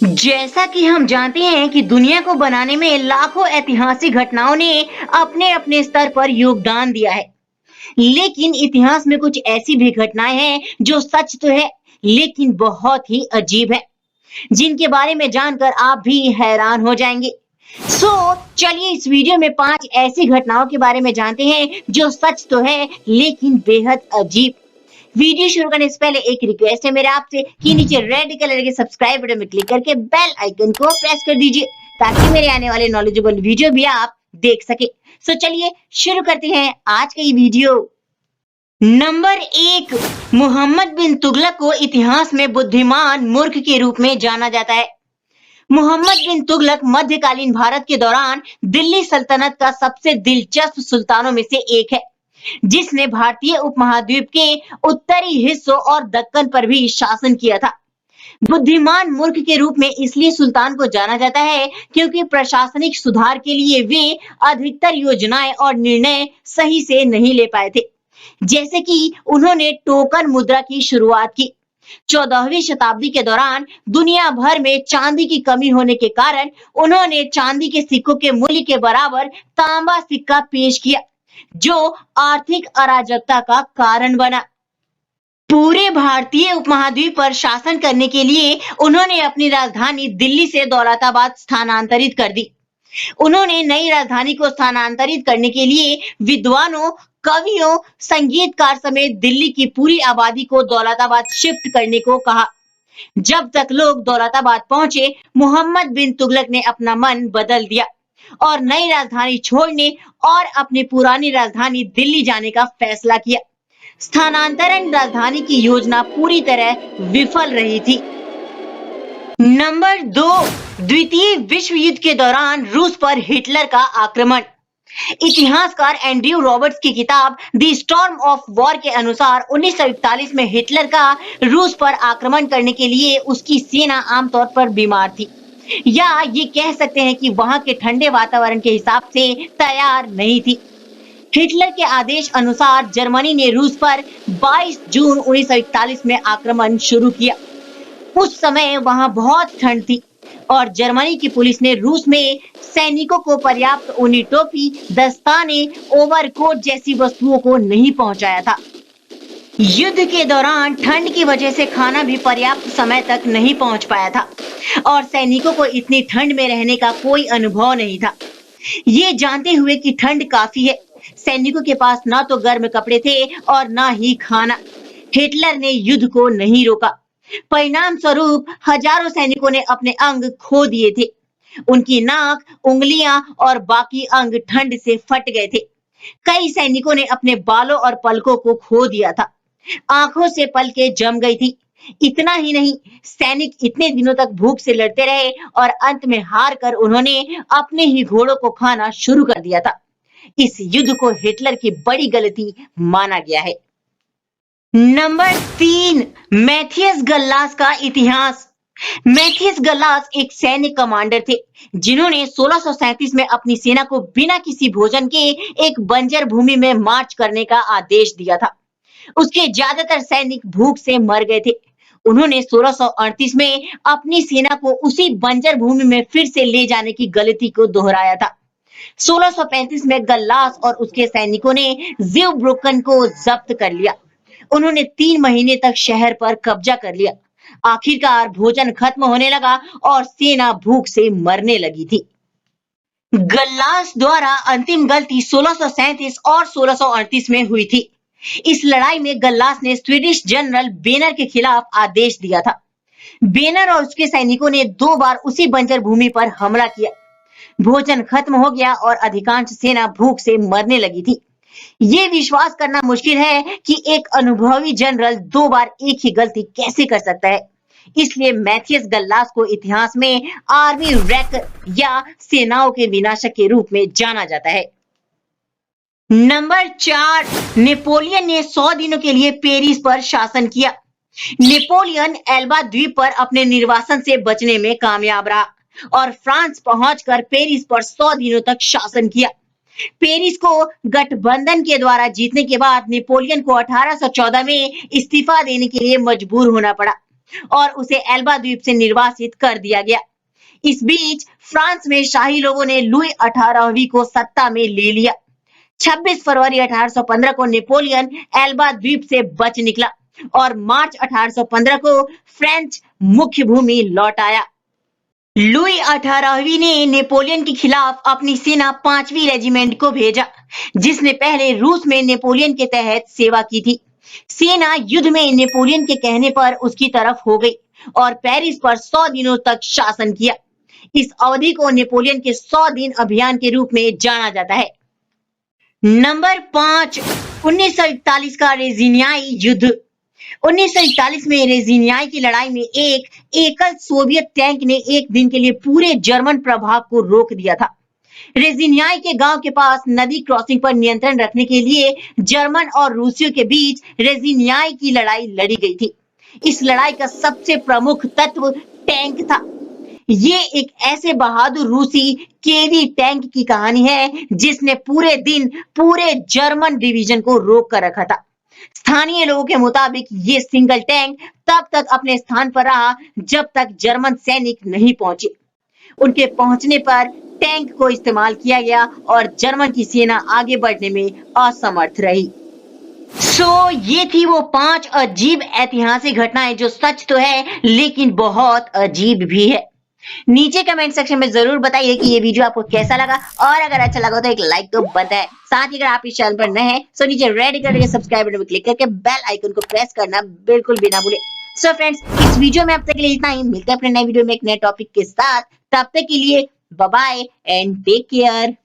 जैसा कि हम जानते हैं कि दुनिया को बनाने में लाखों ऐतिहासिक घटनाओं ने अपने अपने स्तर पर योगदान दिया है। लेकिन इतिहास में कुछ ऐसी भी घटनाएं हैं जो सच तो है, लेकिन बहुत ही अजीब है, जिनके बारे में जानकर आप भी हैरान हो जाएंगे। सो चलिए इस वीडियो में 5 ऐसी घटनाओं के बारे में जानते हैं जो सच तो है लेकिन बेहद अजीब। वीडियो शुरू करने से पहले एक रिक्वेस्ट है मेरे आपसे कि नीचे रेड कलर के सब्सक्राइब बटन में क्लिक करके बेल आइकन को प्रेस कर दीजिए ताकि मेरे आने वाले नॉलेजेबल वीडियो भी आप देख सके। सो चलिए शुरू करते हैं आज का ये वीडियो। नंबर 1, मोहम्मद बिन तुगलक को इतिहास में बुद्धिमान मूर्ख के रूप में जाना जाता है। मोहम्मद बिन तुगलक मध्यकालीन भारत के दौरान दिल्ली सल्तनत का सबसे दिलचस्प सुल्तानों में से एक है, जिसने भारतीय उपमहाद्वीप के उत्तरी हिस्सों और दक्कन पर भी शासन किया था। बुद्धिमान मूर्ख के रूप में इसलिए सुल्तान को जाना जाता है क्योंकि प्रशासनिक सुधार के लिए वे अधिकतर योजनाएं और निर्णय सही से नहीं ले पाए थे। जैसे कि उन्होंने टोकन मुद्रा की शुरुआत की। 14वीं शताब्दी के दौरान दुनिया भर में चांदी की कमी होने के कारण उन्होंने चांदी के सिक्कों के मूल्य के बराबर तांबा सिक्का पेश किया, जो आर्थिक अराजकता का कारण बना। पूरे भारतीय उपमहाद्वीप पर शासन करने के लिए उन्होंने अपनी राजधानी दिल्ली से दौलताबाद स्थानांतरित कर दी। उन्होंने नई राजधानी को स्थानांतरित करने के लिए विद्वानों, कवियों, संगीतकार समेत दिल्ली की पूरी आबादी को दौलताबाद शिफ्ट करने को कहा। जब तक लोग दौलताबाद पहुंचे, मोहम्मद बिन तुगलक ने अपना मन बदल दिया और नई राजधानी छोड़ने और अपनी पुरानी राजधानी दिल्ली जाने का फैसला किया। स्थानांतरण राजधानी की योजना पूरी तरह विफल रही थी। नंबर 2, द्वितीय विश्व युद्ध के दौरान रूस पर हिटलर का आक्रमण। इतिहासकार एंड्रयू रॉबर्ट्स की किताब द स्टॉर्म ऑफ वॉर के अनुसार 1941 में हिटलर का रूस पर आक्रमण करने के लिए उसकी सेना आमतौर पर बीमार थी, या ये कह सकते हैं कि वहां के ठंडे वातावरण के हिसाब से तैयार नहीं थी। हिटलर के आदेश अनुसार जर्मनी ने रूस पर 22 जून 1941 में आक्रमण शुरू किया। उस समय वहां बहुत ठंड थी और जर्मनी की पुलिस ने रूस में सैनिकों को पर्याप्त ऊनी टोपी, दस्ताने, ओवरकोट जैसी वस्तुओं को नहीं पहुंचाया था। युद्ध के दौरान ठंड की वजह से खाना भी पर्याप्त समय तक नहीं पहुंच पाया था और सैनिकों को इतनी ठंड में रहने का कोई अनुभव नहीं था। ये जानते हुए कि ठंड काफी है, सैनिकों के पास ना तो गर्म कपड़े थे और ना ही खाना, हिटलर ने युद्ध को नहीं रोका। परिणाम स्वरूप हजारों सैनिकों ने अपने अंग खो दिए थे। उनकी नाक, उंगलियां और बाकी अंग ठंड से फट गए थे। कई सैनिकों ने अपने बालों और पलकों को खो दिया था। आंखों से पलकें जम गई थी। इतना ही नहीं, सैनिक इतने दिनों तक भूख से लड़ते रहे और अंत में हार कर उन्होंने अपने ही घोड़ों को खाना शुरू कर दिया था। इस युद्ध को हिटलर की बड़ी गलती माना गया है। नंबर 3, मैथियस गल्लास का इतिहास। मैथियस गल्लास एक सैन्य कमांडर थे जिन्होंने 1637 में अपनी सेना को बिना किसी भोजन के एक बंजर भूमि में मार्च करने का आदेश दिया था। उसके ज्यादातर सैनिक भूख से मर गए थे। उन्होंने 1638 में अपनी सेना को उसी बंजर भूमि में फिर से ले जाने की गलती को दोहराया था। 1635 में गल्लास और उसके सैनिकों ने ज़ीब्रुकन को जब्त कर लिया। उन्होंने 3 महीने तक शहर पर कब्जा कर लिया। आखिरकार भोजन खत्म होने लगा और सेना भूख से मरने लगी थी। गल्लास द्वारा अंतिम गलती 1637 और 1638 में हुई थी। इस लड़ाई में गल्लास ने स्वीडिश जनरल बेनर के खिलाफ आदेश दिया था। बेनर और उसके सैनिकों ने 2 बार उसी बंजर भूमि पर हमला किया। भोजन खत्म हो गया और अधिकांश सेना भूख से मरने लगी थी। ये विश्वास करना मुश्किल है कि एक अनुभवी जनरल 2 बार एक ही गलती कैसे कर सकता है। इसलिए मैथियस गल्लास को इतिहास में आर्मी रैक या सेनाओं के विनाशक के रूप में जाना जाता है। नंबर 4, नेपोलियन ने 100 दिनों के लिए पेरिस पर शासन किया। नेपोलियन एल्बा द्वीप पर अपने निर्वासन से बचने में कामयाब रहा और फ्रांस पहुंचकर पेरिस पर 100 दिनों तक शासन किया। पेरिस को गठबंधन के द्वारा जीतने के बाद नेपोलियन को 1814 में इस्तीफा देने के लिए मजबूर होना पड़ा। और उसे एल्बा द्वीप से निर्वासित कर दिया गया। इस बीच फ्रांस में शाही लोगों ने लुई 18वीं को सत्ता में ले लिया। 26 फरवरी 1815 को नेपोलियन एल्बा द्वीप से बच निकला और मार्च 1815 को फ्रेंच मुख्य भूमि लौट आया। लुई 18वीं ने नेपोलियन के खिलाफ अपनी सेना 5वीं रेजिमेंट को भेजा, जिसने पहले रूस में नेपोलियन के तहत सेवा की थी। सेना युद्ध में नेपोलियन के कहने पर उसकी तरफ हो गई और पेरिस पर 100 दिनों तक शासन किया। इस अवधि को नेपोलियन के 100 दिन अभियान के रूप में जाना जाता है। नंबर 5, 1941 का रेजिनियाई युद्ध। 1941 में रेजिनियाई की लड़ाई में एक एकल सोवियत टैंक ने एक दिन के लिए पूरे जर्मन प्रभाव को रोक दिया था। रेजिनियाई के गांव के पास नदी क्रॉसिंग पर नियंत्रण रखने के लिए जर्मन और रूसियों के बीच रेजिनियाई की लड़ाई लड़ी गई थी। इस लड़ाई का सबसे प्रमुख तत्व टैंक था। ये एक ऐसे बहादुर रूसी केवी टैंक की कहानी है जिसने पूरे दिन पूरे जर्मन डिवीजन को रोक कर रखा था। स्थानीय लोगों के मुताबिक ये सिंगल टैंक तब तक अपने स्थान पर रहा जब तक जर्मन सैनिक नहीं पहुंचे। उनके पहुंचने पर टैंक को इस्तेमाल किया गया और जर्मन की सेना आगे बढ़ने में असमर्थ रही। ये थी वो 5 अजीब ऐतिहासिक घटनाएं जो सच तो है लेकिन बहुत अजीब भी है। नीचे कमेंट सेक्शन में जरूर बताइए कि ये वीडियो आपको कैसा लगा और अगर अच्छा लगा तो एक लाइक तो बनता है। साथ ही अगर आप इस चैनल पर नए हैं तो नीचे रेड कलर के सब्सक्राइब बटन पर क्लिक करके बेल आइकन को प्रेस करना बिल्कुल भी ना भूलें। सो फ्रेंड्स, इस वीडियो में अब तक के लिए इतना ही। मिलते हैं अपने नए वीडियो में एक नए टॉपिक के साथ। तब तक के लिए bye bye and take care.